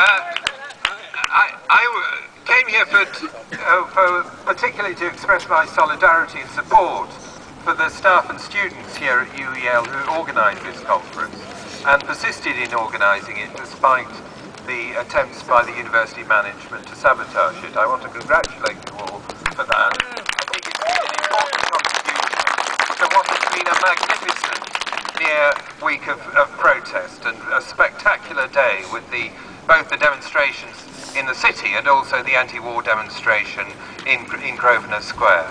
I came here for particularly to express my solidarity and support for the staff and students here at UEL who organised this conference and persisted in organising it despite the attempts by the university management to sabotage it. I want to congratulate you all for that. I think it's been an important contribution to what has been a magnificent near week of protest and a spectacular day with both the demonstrations in the city and also the anti-war demonstration in Grosvenor Square.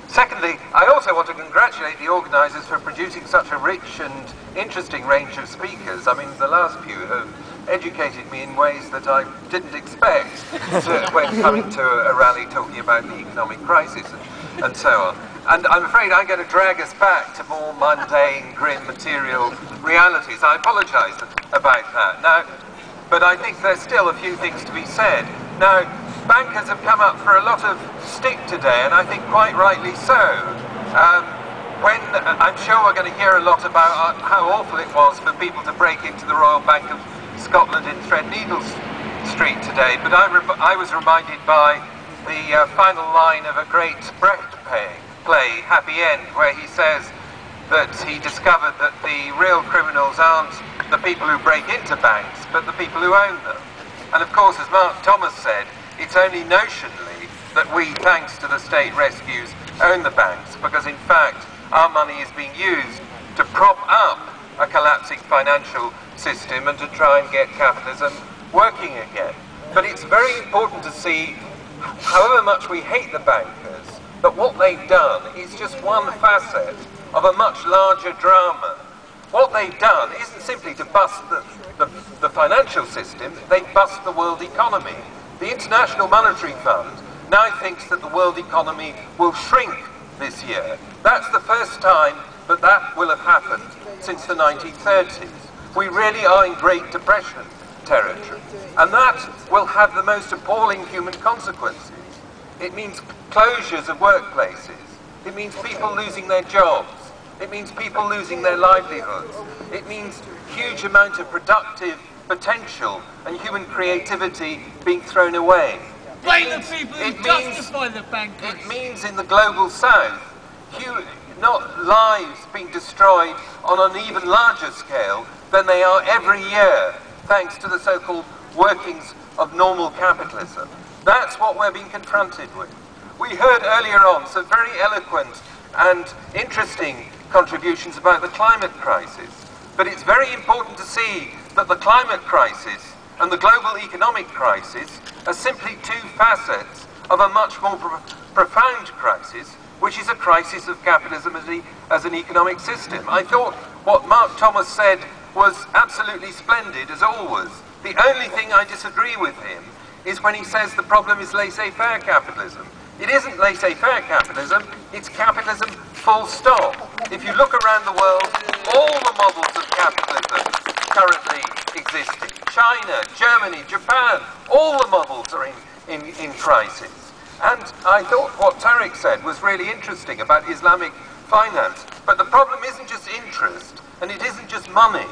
Secondly, I also want to congratulate the organisers for producing such a rich and interesting range of speakers. I mean, the last few have educated me in ways that I didn't expect when coming to a rally talking about the economic crisis and so on. And I'm afraid I'm going to drag us back to more mundane, grim, material realities. I apologise about that. Now, but I think there's still a few things to be said. Now, bankers have come up for a lot of stick today, and I think quite rightly so. I'm sure we're going to hear a lot about how awful it was for people to break into the Royal Bank of Scotland in Threadneedle Street today, but I was reminded by the final line of a great Brecht play, Happy End, where he says that he discovered that the real criminals aren't the people who break into banks, but the people who own them. And of course, as Mark Thomas said, it's only notionally that we, thanks to the state rescues, own the banks, because in fact our money is being used to prop up a collapsing financial system and to try and get capitalism working again. But it's very important to see, however much we hate the bankers, that what they've done is just one facet of a much larger drama. What they've done isn't simply to bust the financial system, they've bust the world economy. The International Monetary Fund now thinks that the world economy will shrink this year. That's the first time that that will have happened since the 1930s. We really are in Great Depression territory, and that will have the most appalling human consequences. It means closures of workplaces. It means people losing their jobs. It means people losing their livelihoods. It means huge amount of productive potential and human creativity being thrown away. Blame the people who justify the bankers. It means in the global south, not lives being destroyed on an even larger scale than they are every year, thanks to the so-called workings of normal capitalism. That's what we're being confronted with. We heard earlier on some very eloquent and interesting contributions about the climate crisis, but it's very important to see that the climate crisis and the global economic crisis are simply two facets of a much more profound crisis, which is a crisis of capitalism as an economic system. I thought what Mark Thomas said was absolutely splendid, as always. The only thing I disagree with him is when he says the problem is laissez-faire capitalism. It isn't laissez-faire capitalism, it's capitalism full stop. If you look around the world, all the models of capitalism currently existing, China, Germany, Japan, all the models are in crisis. And I thought what Tariq said was really interesting about Islamic finance. But the problem isn't just interest, and it isn't just money.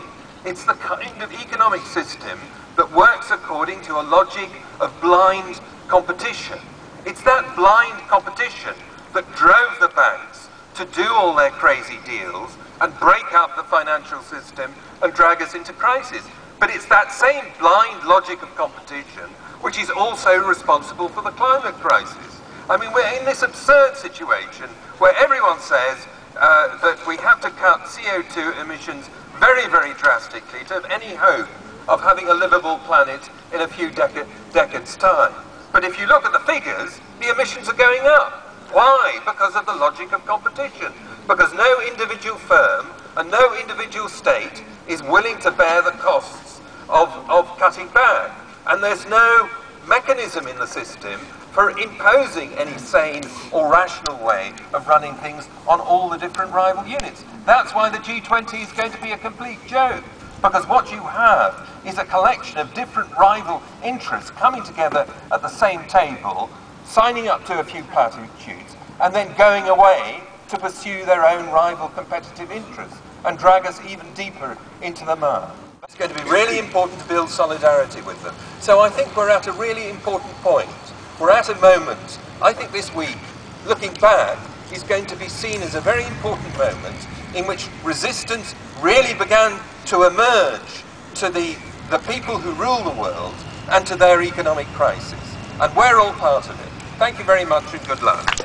It's the kind of economic system that works according to a logic of blind competition. It's that blind competition that drove the banks to do all their crazy deals and break up the financial system and drag us into crisis. But it's that same blind logic of competition which is also responsible for the climate crisis. I mean, we're in this absurd situation where everyone says that we have to cut CO2 emissions very, very drastically to have any hope of having a livable planet in a few decades' time. But if you look at the figures, the emissions are going up. Why? Because of the logic of competition. Because no individual firm and no individual state is willing to bear the costs of cutting back. And there's no mechanism in the system for imposing any sane or rational way of running things on all the different rival units. That's why the G20 is going to be a complete joke. Because what you have is a collection of different rival interests coming together at the same table, signing up to a few platitudes, and then going away to pursue their own rival competitive interests. and drag us even deeper into the mire. It's going to be really important to build solidarity with them. So I think we're at a really important point. We're at a moment, I think this week, looking back, is going to be seen as a very important moment in which resistance really began to emerge to the people who rule the world and to their economic crisis. And we're all part of it. Thank you very much and good luck.